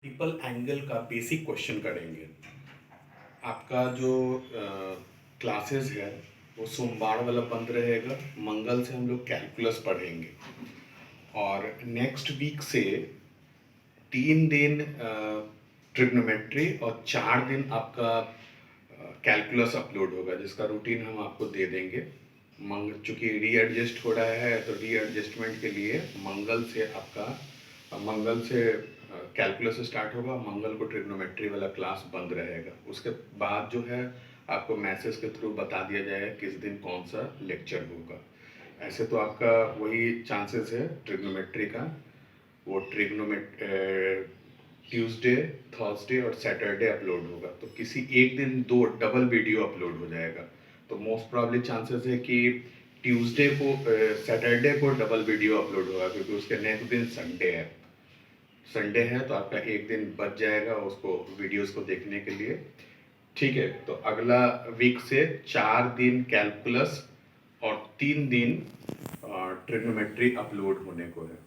Triple angle का basic question करेंगे। आपका जो क्लासेस है वो सोमवार वाला बंद रहेगा। मंगल से हम लोग कैलकुलस पढ़ेंगे और नेक्स्ट वीक से 3 दिन ट्रिग्नोमेट्री और 4 दिन आपका कैलकुलस अपलोड होगा, जिसका रूटीन हम आपको दे देंगे। चूँकि रीएडजस्ट हो रहा है तो रीएडजस्टमेंट के लिए मंगल से कैलकुलस स्टार्ट होगा, मंगल को ट्रिग्नोमेट्री वाला क्लास बंद रहेगा। उसके बाद जो है आपको मैसेज के थ्रू बता दिया जाएगा किस दिन कौन सा लेक्चर होगा। ऐसे तो आपका वही चांसेस है ट्रिग्नोमेट्री का, वो ट्यूसडे, थर्सडे और सैटरडे अपलोड होगा, तो किसी एक दिन दो डबल वीडियो अपलोड हो जाएगा। तो मोस्ट प्रॉब्ली चांसेस है कि ट्यूसडे को सैटरडे को डबल वीडियो अपलोड होगा, क्योंकि उसके नेक्स्ट दिन संडे है तो आपका एक दिन बच जाएगा उसको वीडियोस को देखने के लिए। ठीक है, तो अगला वीक से 4 दिन कैलकुलस और 3 दिन ट्रिग्नोमेट्री अपलोड होने को है।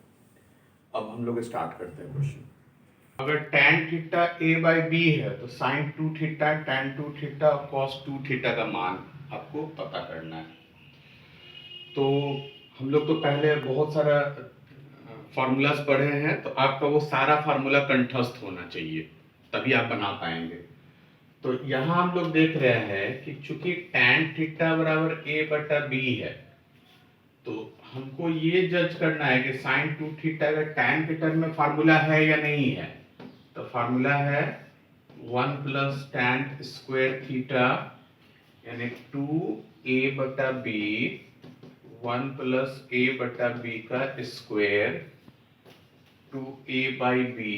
अब हम लोग स्टार्ट करते हैं क्वेश्चन। अगर tan theta a by b है तो sin 2 थीटा, tan 2 थीटा और cos 2 थीटा का मान आपको पता करना है। तो हम लोग तो पहले बहुत सारा फार्मूलाज पढ़े हैं, तो आपका वो सारा फार्मूला कंठस्थ होना चाहिए, तभी आप बना पाएंगे। तो यहाँ हम लोग देख रहे हैं कि चूंकि tan थीटा बराबर a बटा बी है, तो हमको ये जज करना है कि sin 2 थीटा का tan थीटा में फार्मूला है या नहीं है। तो फार्मूला है 1 प्लस tan स्क्वायर थीटा यानी 2a बटा बी, 1 प्लस a बटा बी का स्क्वायर 2a बाई बी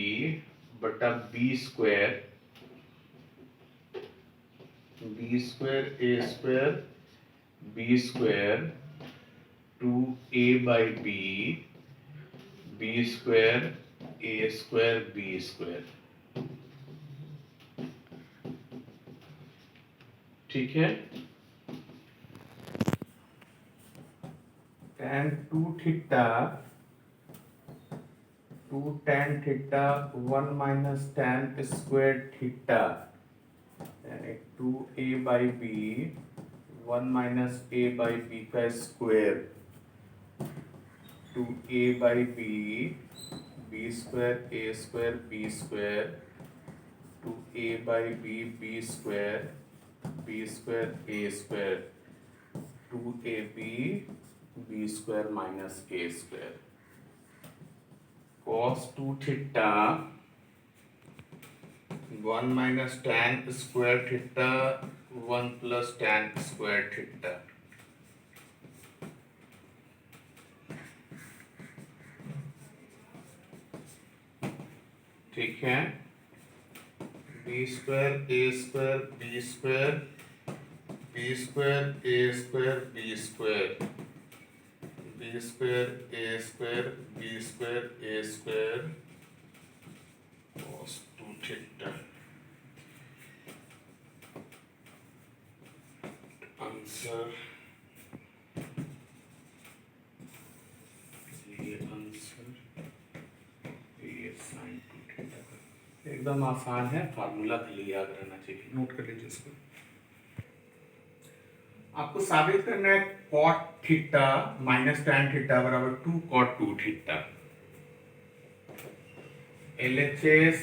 बटा b square a square b square 2a by b square a square b square. ठीक है, tan 2 theta 2 tan theta 1 minus tan square theta यानी 2a by b 1 minus a by b का square 2a by b square a square b square 2a by b square a square 2ab B square minus a square. cos 2 theta 1 minus tan square theta 1 plus tan square theta. ठीक है, b square a square b square a square b square a square b a square cos 2 theta. Answer ये sin 2 theta का एकदम आसान है, formula खाली याद रहना चाहिए, नोट कर लीजिए इसको। आपको साबित करना है cot theta minus tan theta बराबर 2 cot 2 थीटा। LHS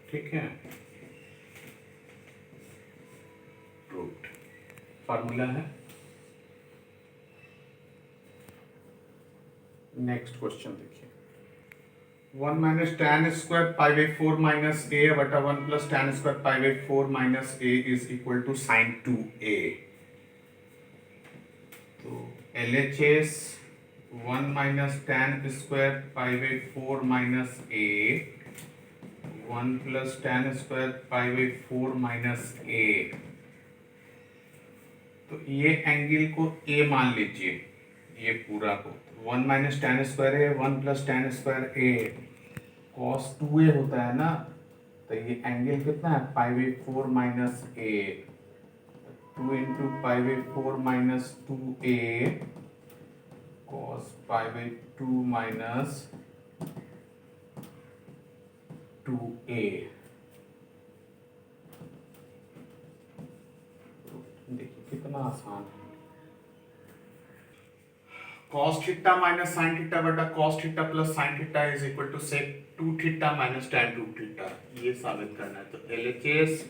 ठीक है, रूट फार्मूला है। नेक्स्ट क्वेश्चन देखिए, 1 minus tan square pi by 4 minus a बटा 1 plus tan square pi by 4 minus a is equal to sin 2a। तो LHS 1 minus tan square pi by 4 minus a 1 plus tan square pi by 4 minus a। तो ये angle को a मान लीजिए, ये पूरा को one minus tan square a, one plus tan square a, cos 2a होता है ना, तो ये एंगल कितना है, pi by 4 minus a, 2 into pi by 4 minus 2a cos pi by 2 minus 2a। देखिए कितना आसान है। cos theta minus sine theta बटा cos theta plus sine theta is equal to sec 2 theta minus tan 2 theta, ये साबित करना है। तो LHS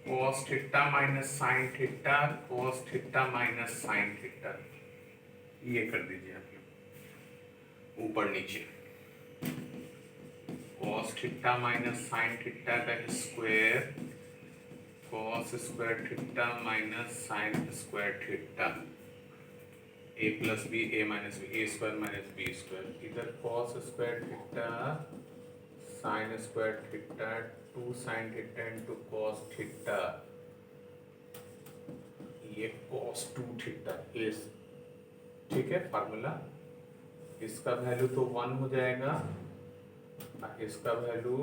cos theta minus sine theta, cos theta minus sine theta, ये कर दीजिए आप लोग ऊपर नीचे। cos theta minus sine theta का square, cos square theta minus sine square theta, a plus b a minus b, a square minus b square, इधर cos square theta sine square theta 2 sine theta into cos theta, ये cos 2 theta, इस ठीक है formula. इसका value तो 1 हो जाएगा, इसका वैल्यू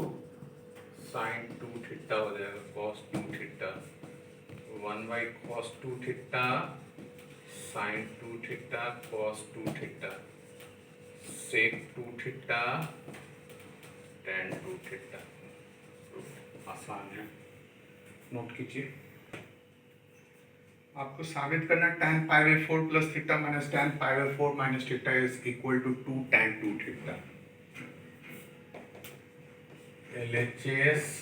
साइन 2 थीटा हो जाएगा, cos 2 theta, 1 by cos 2 theta sine 2 theta cos 2 theta sec 2 theta tan 2 theta. आसान है, नोट कीजिए। आपको साबित करना tan pi by 4 plus theta minus tan pi by 4 minus theta is equal to 2 tan 2 theta. LHS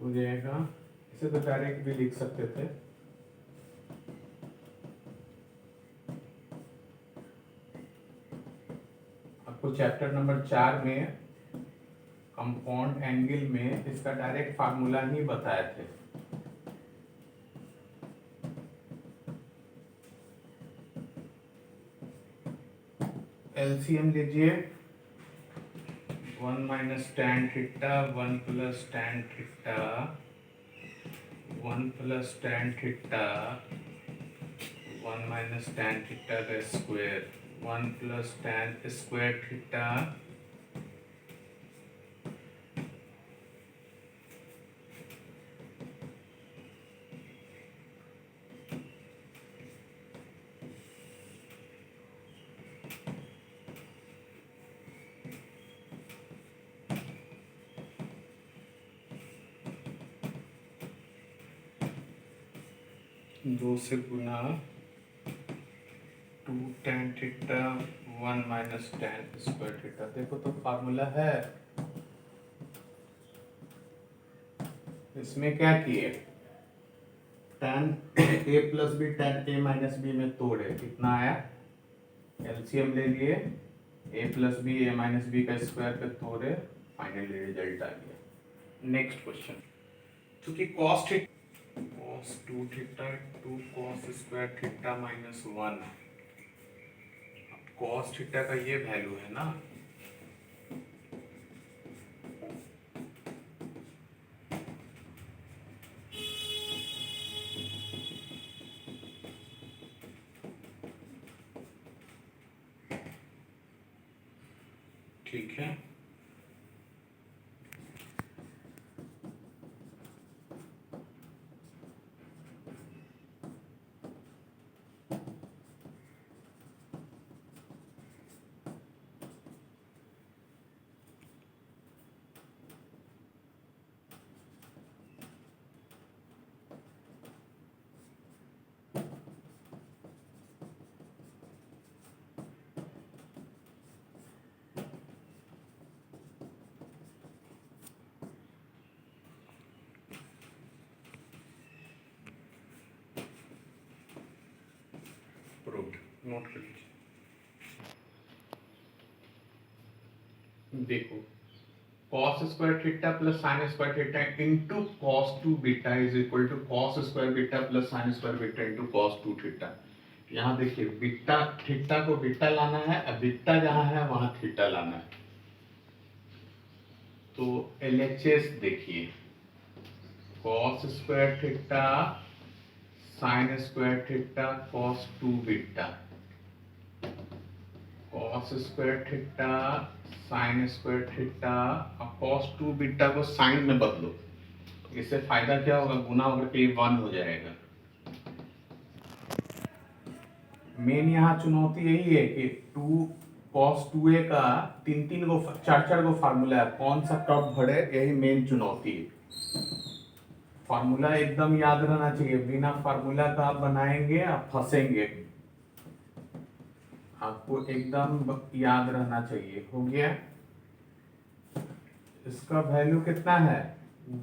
हो जाएगा, इसे तो डायरेक्ट भी लिख सकते थे। आपको चैप्टर नंबर 4 में कंपाउंड एंगल में इसका डायरेक्ट फार्मूला ही बताए थे। एलसीएम लीजिए, 1 minus tan theta 1 plus tan theta 1 plus tan theta 1 minus tan theta का square 1 plus tan square theta दो से गुना 2 tan theta 1 minus tan square theta. देखो तो फार्मूला है, इसमें क्या किए, tan a plus b tan a minus b में तोड़े, कितना आया, एलसीएम ले लिए, a plus b a minus b का स्क्वायर पे तोड़े, फाइनली रिजल्ट आ गया। नेक्स्ट क्वेश्चन, क्योंकि cos 2 theta 2 cos square theta minus 1, cos theta का ये वैल्यू है ना, ठीक है। नोट कर लीजिए। देखो cos square theta plus sine square theta into cos 2 beta is equal to cos square beta plus sine square beta into cos 2 theta. यहाँ देखिए बीटा थीटा को बीटा लाना है, अब बीटा जहाँ है वहाँ थीटा लाना है। तो LHS देखिए cos square theta sine square theta cos 2 beta, cos square theta sine square theta और cos 2 बीटा को साइन में बदलो, इससे फायदा क्या होगा, गुना होकर के 1 हो जाएगा। मेन यहाँ चुनौती यही है कि 2 cos 2a का 3 को 4 को फार्मूला है, कौन सा कब भरे, यही मेन चुनौती है। फार्मूला एकदम याद रहना चाहिए, बिना फार्मूला का आप बनाएंगे आप फंसेंगे, आपको एकदम याद रहना चाहिए। हो गया, इसका वैल्यू कितना है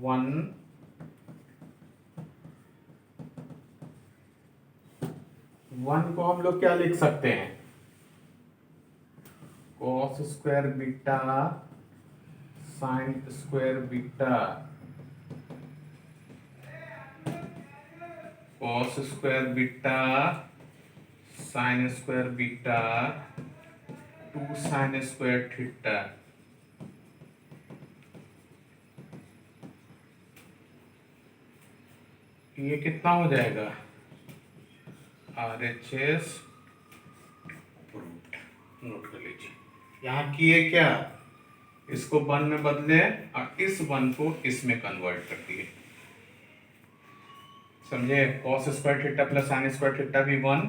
1, 1 को हम लोग क्या लिख सकते हैं, cos square beta sine square beta, cos square beta sine square beta 2 sign square theta. ये कितना हो जाएगा RHS नोट कर लीजिए। यहाँ किए क्या, इसको 1 में बदले और इस 1 को इसमें कन्वर्ट कर दिए, समझे। cos square theta plus sine square theta भी 1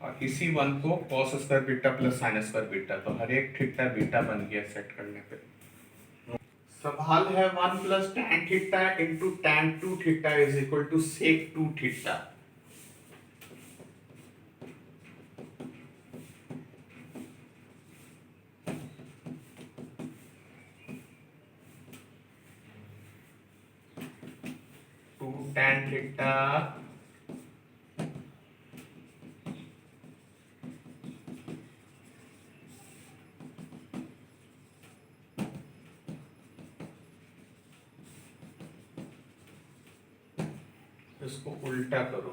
और इसी 1 को cos square beta plus sine square beta, तो हर एक थीटा बीटा बन गया सेट करने पे। सवाल है 1 plus tan theta into tan 2 theta is equal to sec 2 theta. tan theta इसको उल्टा करो,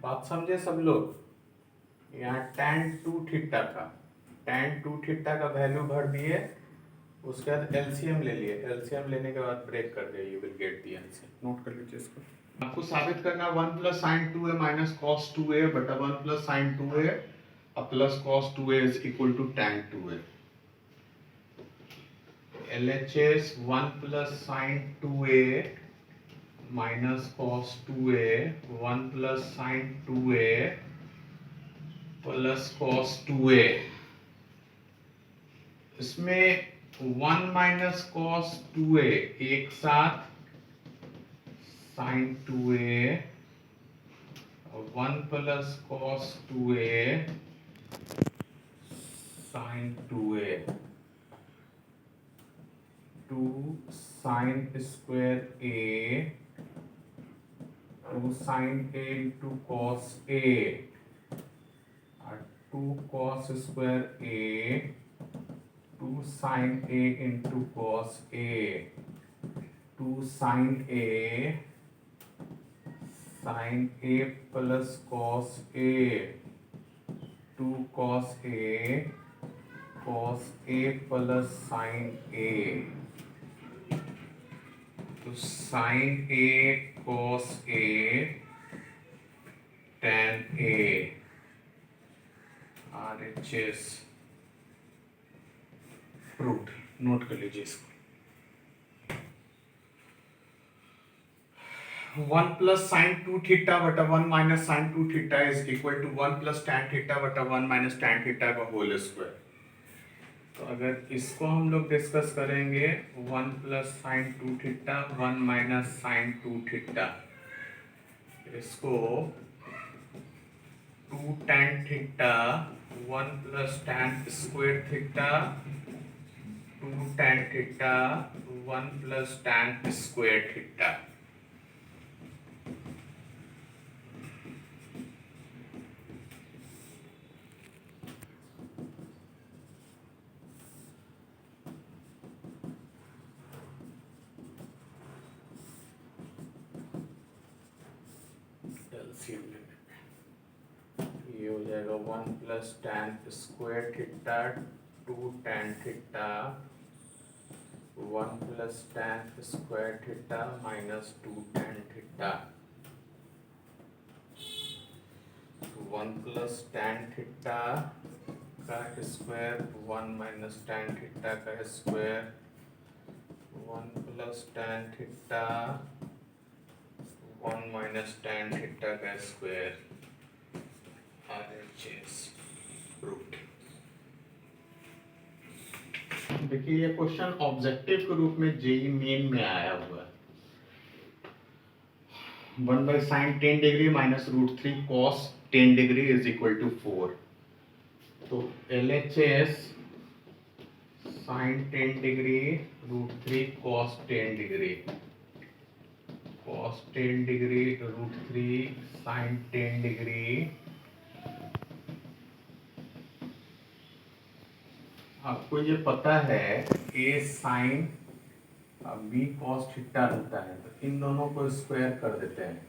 बात समझे सब लोग। यहाँ tan 2 थीटा का वैल्यू भर दिए, उसके बाद एलसीएम ले लिए, एलसीएम लेने के बाद ब्रेक कर दिए, you will get the answer. Note कर लीजिए इसको। आपको साबित करना 1 plus sine 2a minus cos 2a बटा 1 प्लस साइन 2a और plus cos 2a is equal to tan 2a। LHS 1 plus sine 2a minus cos 2a, 1 plus sine 2a plus cos 2a, इसमें 1 minus cos 2a एक साथ sin 2a, 1 plus cos 2a sin 2a, 2 sin square a, 2 sin a into cos a, और 2 cos square a, 2 sin a into cos a, 2 sin a sin a plus cos a, 2 cos a plus sin a, तो sin a cos a tan a, RHS proved. Note कर लीजिए इसको। 1 plus sine 2 theta बटा 1 minus sine 2 theta is equal to 1 plus tan theta बटा 1 minus tan theta का whole square. तो अगर इसको हम लोग डिस्कस करेंगे 1 plus sine 2 theta 1 minus sine 2 theta, इसको 2 tan theta 1 plus tan square theta 2 tan theta 1 plus tan square theta. ये हो जाएगा 1 plus tan square theta 2 tan theta 1 plus tan square theta minus 2 tan theta 1 plus tan theta का square 1 minus tan theta का square 1 plus tan theta 1 minus tan theta का square RHS proved. देखिए ये question objective के रूप में JEE main में आया हुआ है। 1 by sin 10 degree minus √3 cos 10 degree is equal to 4। तो LHS sin 10 degree √3 cos 10 degree cos 10 degree √3 sin 10 degree. आपको ये पता है a sin b cos theta होता है, तो इन दोनों को स्क्वायर कर देते हैं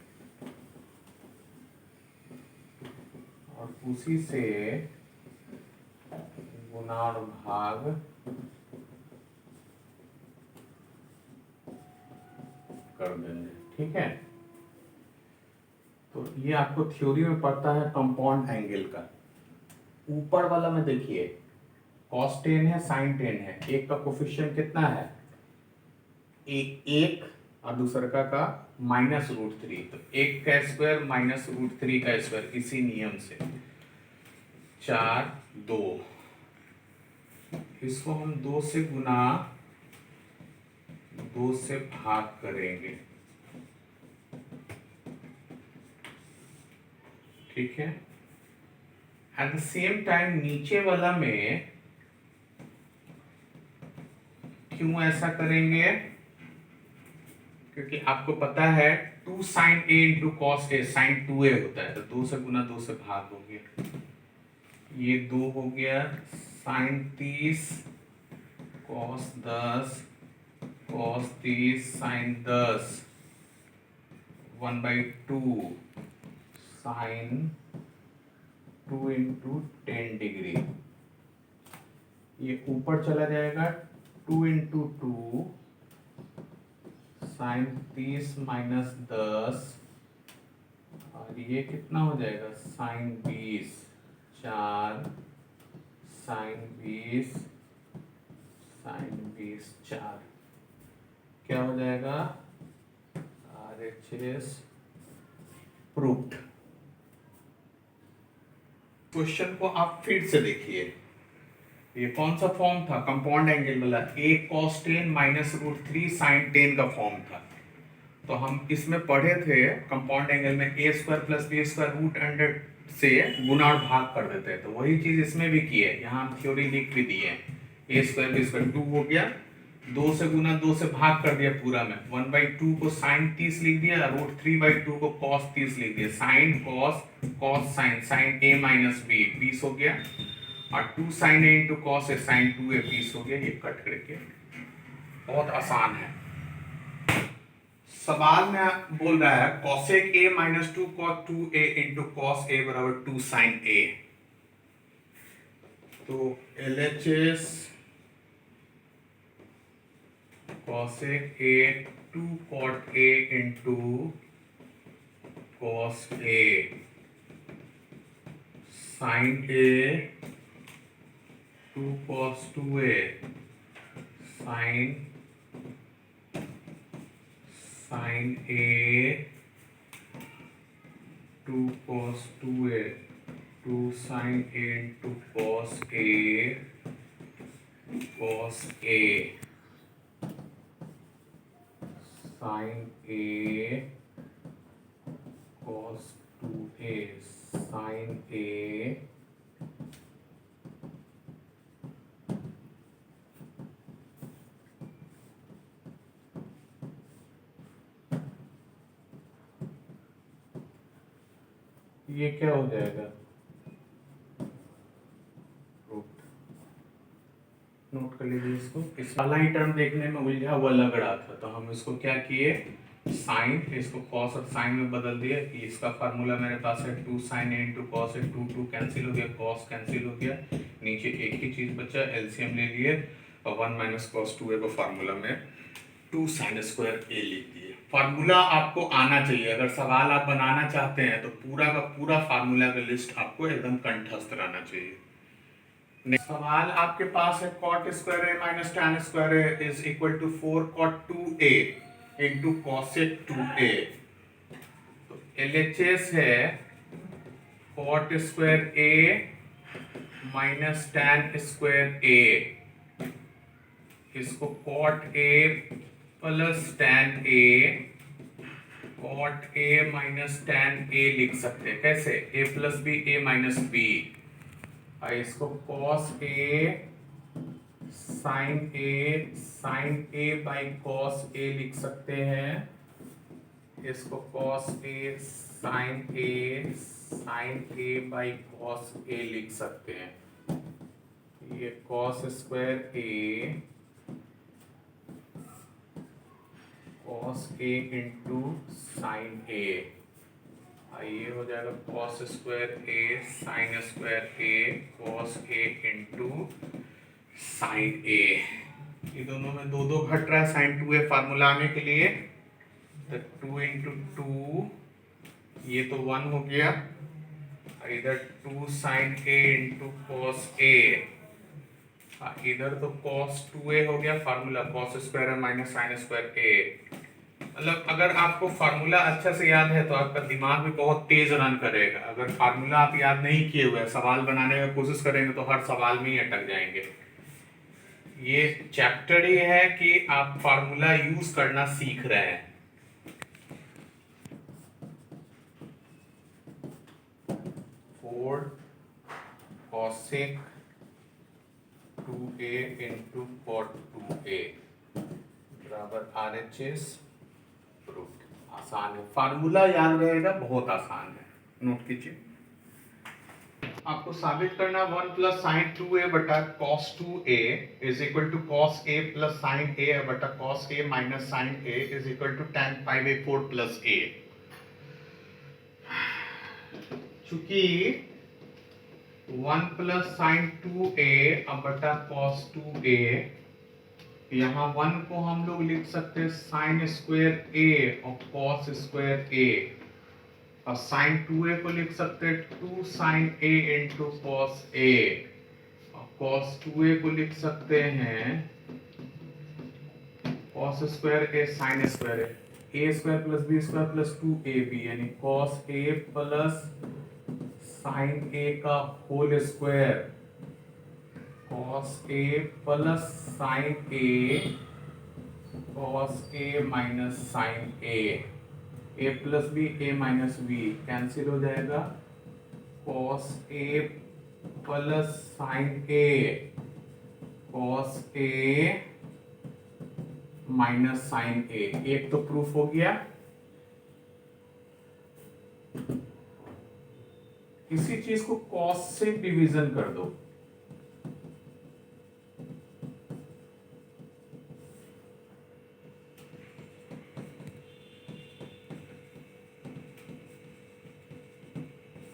और उसी से गुना और भाग कर देंगे। ठीक है, तो ये आपको थ्योरी में पड़ता है कंपाउंड एंगल का। ऊपर वाला में देखिए cos 10 है sin 10 है, एक का कोफिशिएंट कितना है एक और दूसरे का माइनस √3, तो एक का स्क्वायर माइनस √3 का स्क्वायर, इसी नियम से 4 2, इसको हम 2 से गुना 2 से भाग करेंगे। ठीक है, एट द सेम टाइम नीचे वाला में क्यों ऐसा करेंगे, क्योंकि आपको पता है 2 sin a into cos A sin 2a होता है, तो 2 से गुना 2 से भाग हो गया, ये 2 हो गया sin 30 cos 10 cos 30 sin 10 1/2 sin 2 into 10 degree. ये ऊपर चला जाएगा 2 इंटू 2 sin 30 माइनस 10 और ये कितना हो जाएगा sin 20 4 sin 20 sin 20 4, क्या हो जाएगा RHS प्रूव्ड। क्वेश्चन को आप फिर से देखिए, ये कौन सा फॉर्म था कंपाउंड एंगल वाला, a cos 10 माइनस √3 sin 10 का फॉर्म था। तो हम इसमें पढ़े थे कंपाउंड एंगल में a square plus b square √100 से गुना और भाग कर देते हैं, तो वही चीज इसमें भी की है। यहाँ हम थ्योरी लिख भी दिए, a स्क्वायर b स्क्वायर 2 हो गया, 2 से गुना 2 से भाग कर दिया पूरा में, 1/2 को sin 30 लिख दिया, √3/2 को cos 30 लिख दिया, sin cos sin a minus b 20 हो गया, और 2 sin a into cos A sin 2a 20 हो गया। ये कट करके बहुत आसान है। सवाल में बोल रहा है cosec a minus 2 cos 2a into cos a बराबर 2 sin a, तो LHS cosec a 2 cot a into cos a sin a 2 cos 2a sin a 2 cos 2a 2 sin a into cos a sin a cos 2a sin a ये क्या हो जाएगा, note कर लीजिए इसको। इस वाला ही टर्म देखने में उलझा हुआ लग रहा था, तो हम इसको क्या किए, साइन, इसको कॉस और साइन में बदल दिए कि इसका फार्मूला मेरे पास है 2 sin a इंटू कॉस है, 2 कैंसिल हो गया, कॉस कैंसिल हो गया, नीचे एक ही चीज बचा, एलसीएम ले लिए और 1 माइनस कॉस 2a को फार्मूला में 2 sin स्क्वायर a लिख दिए। फार्मूला आपको आना चाहिए, अगर सवाल आप बनाना चाहते हैं तो पूरा का पूरा फार्मूला का लिस्ट आपको एकदम कंठस्थ रहना चाहिए। सवाल आपके पास है cot square a minus tan square a is equal to 4 cot 2a into cosec 2a। तो LHS है cot square a minus tan square a, इसको cot a plus tan a, cot a minus tan a लिख सकते हैं। कैसे, a plus b a minus b, इसको cos a sin a by cos a लिख सकते हैं, इसको cos a sin a by cos a लिख सकते हैं। ये cos square a cos a into sine a, ये हो जाएगा cos square a sin square a cos a into sine a। ये दोनों में दो दो घट रहा है sin 2a फार्मूला आने के लिए, तो 2 इंटू 2, ये तो 1 हो गया, इधर 2 sin a into cos a, इधर तो cos 2a हो गया formula, cos square minus sin square a। मतलब अगर आपको फार्मूला अच्छा से याद है तो आपका दिमाग भी बहुत तेज रन करेगा। अगर फार्मूला आप याद नहीं किए हुए सवाल बनाने की कोशिश करेंगे तो हर सवाल में ही अटक जाएंगे। ये चैप्टर ही है कि आप फार्मूला यूज करना सीख रहे हैं। cosec 2a into cot 2a बराबर RHS प्रूफ। आसान है, फार्मूला याद रहेगा, बहुत आसान है, नोट कीजिए। आपको साबित करना 1 प्लस साइन 2a बटा cos 2a is equal to cos a plus sign a बटा cos a minus sign a is equal to tan pi by 4 प्लस a। चूंकि 1 प्लस साइन 2a बटा cos 2a, यहाँ 1 को हम लोग लिख सकते हैं साइन स्क्वायर a और cos स्क्वायर a, और साइन 2a को लिख सकते हैं 2 sine a into cos a, और cos 2a को लिख सकते हैं cos square a sine square a square plus b square plus 2ab, यानी cos a plus sign a का whole square, cos a plus sign a cos a minus sign a plus b a minus b cancel हो जाएगा, cos a plus sign a cos a minus sign a, एक तो proof हो गया। किसी चीज को cos से डिवीजन कर दो,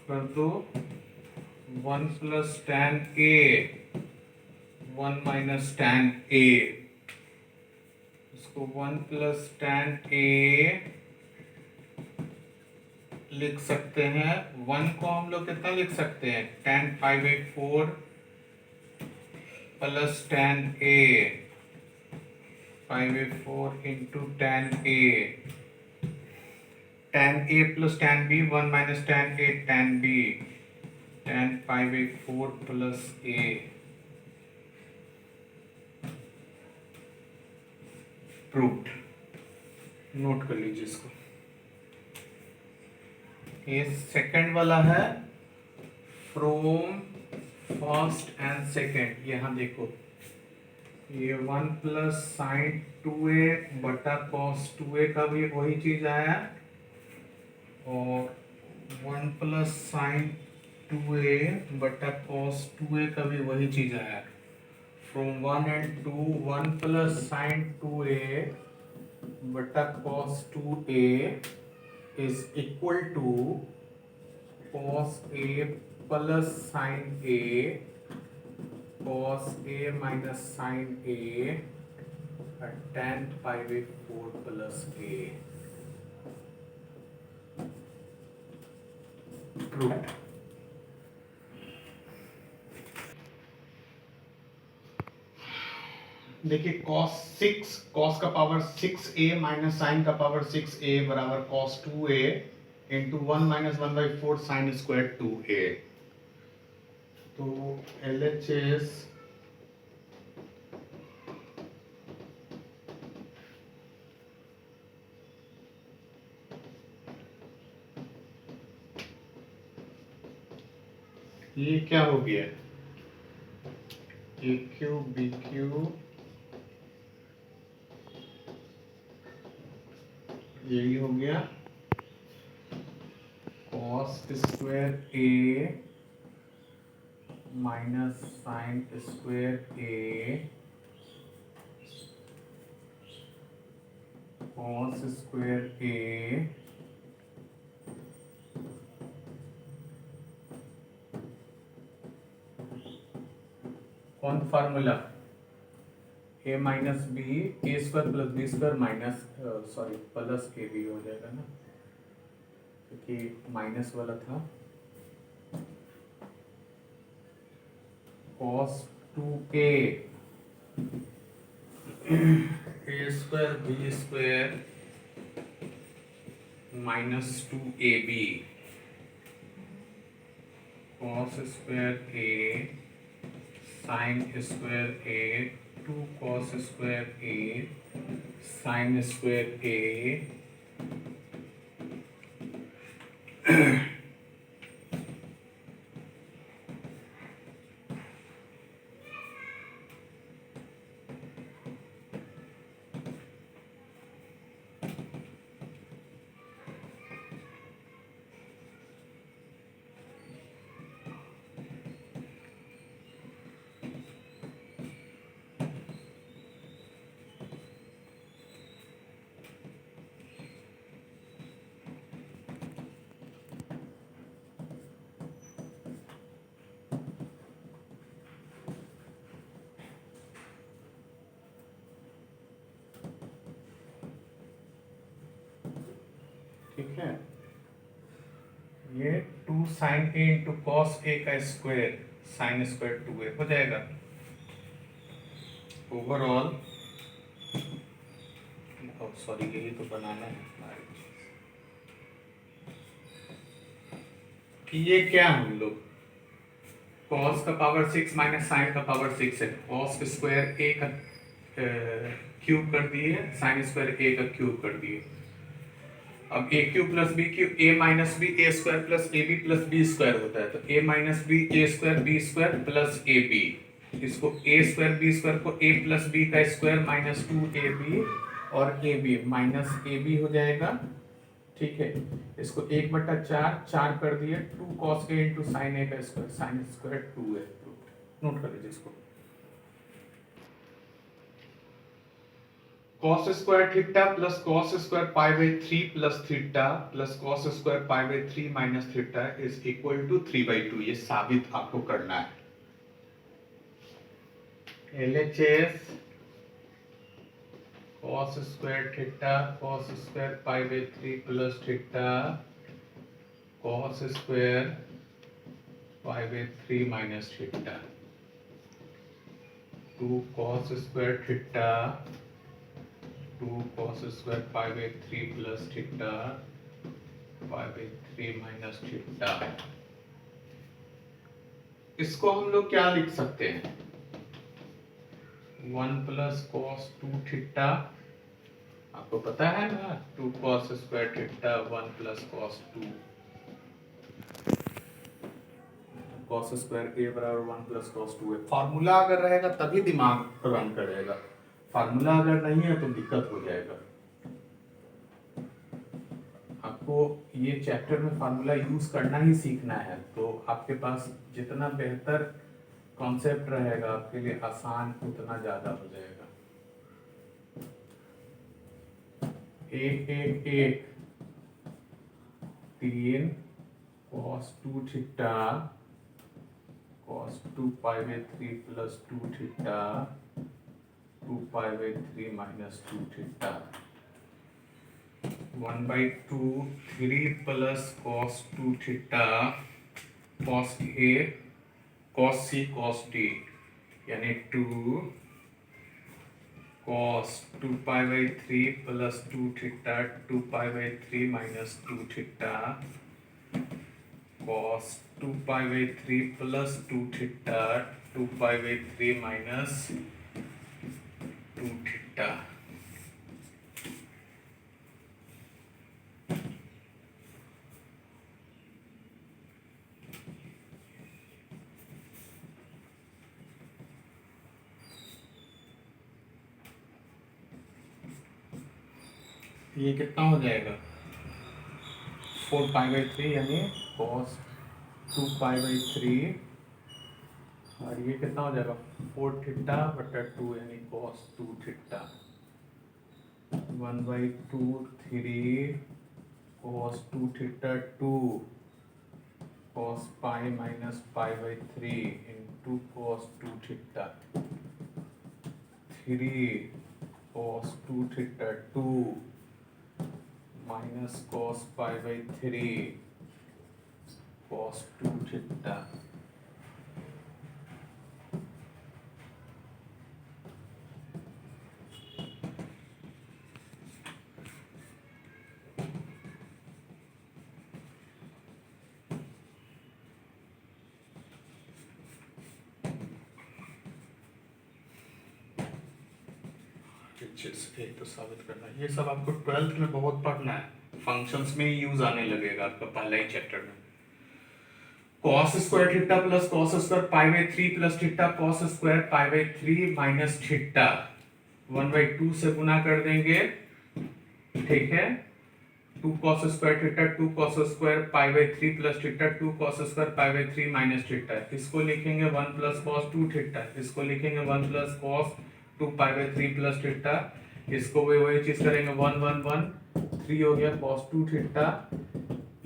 कर दो 1 plus tan a 1 minus tan a, इसको 1 प्लस tan a लिख सकते हैं। 1 को हम लोग कितना लिख सकते हैं, tan pi by 4 plus tan a pi by 4 into tan a, tan a plus tan b 1 minus tan a tan b, tan pi by 4 प्लस a। प्रूव्ड, नोट कर लीजिए इसको। ये सेकंड वाला है फ्रॉम फर्स्ट एंड सेकंड। यहाँ देखो ये 1 प्लस साइन 2a बटा कॉस 2a का भी वही चीज आया, और 1 प्लस साइन 2a बटा कॉस 2a का भी वही चीज आया। From 1 and 2 1 plus sine 2a बटा cos 2a is equal to cos a plus sign a cos a minus sin a tan pi by 4 plus a proved। देखिए cos का power 6a minus sign का power 6a बराबर cos 2a into 1 minus 1/4 sine square 2a। तो LHS ये क्या हो गया, ए Q B Q, यही हो गया cos square a minus sine square a cos square a कौन फार्मूला, a minus b a square plus b square minus sorry plus a b हो जाएगा ना, क्योंकि माइनस वाला था। cos 2a a square b square minus 2ab cos square a sine square a 2 cos square a sine square a ठीक है। ये 2 sine a into cos a का स्क्वायर साइन स्क्वायर 2a हो जाएगा। ओवरऑल सॉरी यही तो बनाना है कि ये क्या हम लोग cos का पावर 6 माइनस साइन का पावर 6 है, cos स्क्वायर ए का क्यूब कर दिए, साइन स्क्वायर ए का क्यूब कर दिए। अब a cube plus b cube a minus b a square plus a b plus b square होता है, तो a minus b a square b square plus a b, इसको ए स्क्वायर बी स्क्वायर को a plus b का square minus 2ab और a b minus a b हो जाएगा। ठीक है, इसको 1/4 4 कर दिए, 2 cos a इंटू साइन ए का square sine square 2a। Note कर लीजिए इसको, cos square theta plus cos square pi by 3 plus theta plus cos square pi by 3 minus theta is equal to 3/2। ये साबित आपको करना है। LHS cos square theta cos square pi by 3 plus theta cos square pi by 3 minus theta 2 cos square theta 2 cos square pi by 3 plus theta pi by 3 minus theta. इसको हम लोग क्या लिख सकते हैं, 1 प्लस cos 2 थीटा, आपको पता है ना 2 cos square theta 1 plus cos 2 cos square a बराबर 1 प्लस cos 2a। फार्मूला अगर रहेगा तभी दिमाग रन करेगा, फार्मूला अगर नहीं है तो दिक्कत हो जाएगा। आपको ये चैप्टर में फार्मूला यूज करना ही सीखना है, तो आपके पास जितना बेहतर कॉन्सेप्ट रहेगा आपके लिए आसान उतना ज्यादा हो जाएगा। एक एक एक 3 cos 2 theta cos 2 pi by 3 plus 2 theta 2 pi by 3 minus 2 theta 1/2 3 plus cos 2 theta cos a cos c cos d यानी 2 cos 2 pi by 3 plus 2 theta 2 pi by 3 minus 2 theta cos 2 pi by 3 plus 2 theta 2 pi by 3 minus 2 theta. ये कितना हो जाएगा 4 पाई by 3 यानी cos 2 pi by 3 और ये कितना हो जाएगा 4 थीटा बटा 2 यानी cos 2 theta 1/2 3 cos 2 theta 2 cos pi minus pi by 3 into cos 2 theta 3 cos 2 theta 2 minus cos pi by 3 cos 2 theta. तो साबित करना, ये सब आपको 12th में बहुत पढ़ना है, फंक्शंस में ही यूज आने लगेगा आपका पहला ही चैप्टर में। cos square theta plus cos square pi by 3 plus theta cos square pi by 3 minus theta 1/2 से गुना कर देंगे, ठीक है। 2 cos square theta 2 cos square pi by 3 plus theta 2 cos square pi by 3 minus theta. इसको लिखेंगे 1 plus cos 2 theta, इसको लिखेंगे 1 plus cos 2 pi by 3 plus theta, इसको वही चीज करेंगे 1 1 1 3 हो गया cos 2 थीटा।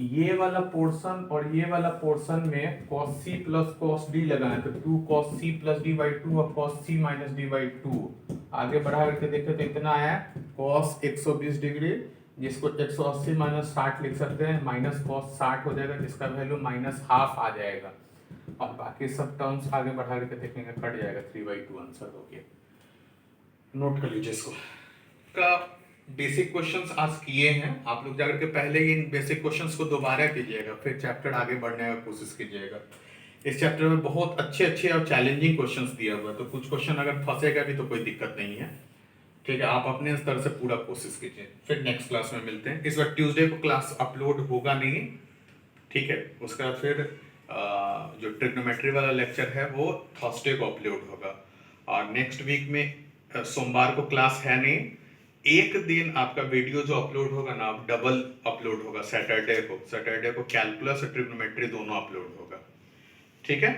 ये वाला पोर्शन और ये वाला पोर्शन में cos c plus cos d लगाए तो 2 cos c plus d by 2 और cos c minus d by 2। आगे बढ़ा करके देखे तो इतना आया cos 120 डिग्री, जिसको 180 माइनस 60 लिख सकते हैं, माइनस cos 60 हो जाएगा जिसका वैल्यू माइनस हाफ आ जाएगा, और बाकी सब टर्म्स आगे बढ़ा करके देखेंगे कट जाएगा। 3/2 आंसर हो गया। नोट कर लीजिए इसको। का बेसिक क्वेश्चंस आज किए हैं, आप लोग जाकर के पहले ही इन बेसिक क्वेश्चंस को दोबारा कीजिएगा, फिर चैप्टर आगे बढ़ने का कोशिश कीजिएगा। इस चैप्टर में बहुत अच्छे अच्छे और चैलेंजिंग क्वेश्चंस दिया हुआ है, तो कुछ क्वेश्चन अगर फंसेगा भी तो कोई दिक्कत नहीं है, ठीक है। आप अपने स्तर से पूरा कोशिश कीजिए, फिर नेक्स्ट क्लास में मिलते हैं। इस बार ट्यूसडे को क्लास अपलोड होगा नहीं, ठीक है। उसका फिर जो ट्रिग्नोमेट्री वाला लेक्चर है वो थर्सडे को अपलोड होगा, और नेक्स्ट वीक में सोमवार को क्लास है नहीं, एक दिन आपका वीडियो जो अपलोड होगा ना डबल अपलोड होगा। सैटरडे को कैलकुलस और ट्रिग्नोमेट्री दोनों अपलोड होगा, ठीक है।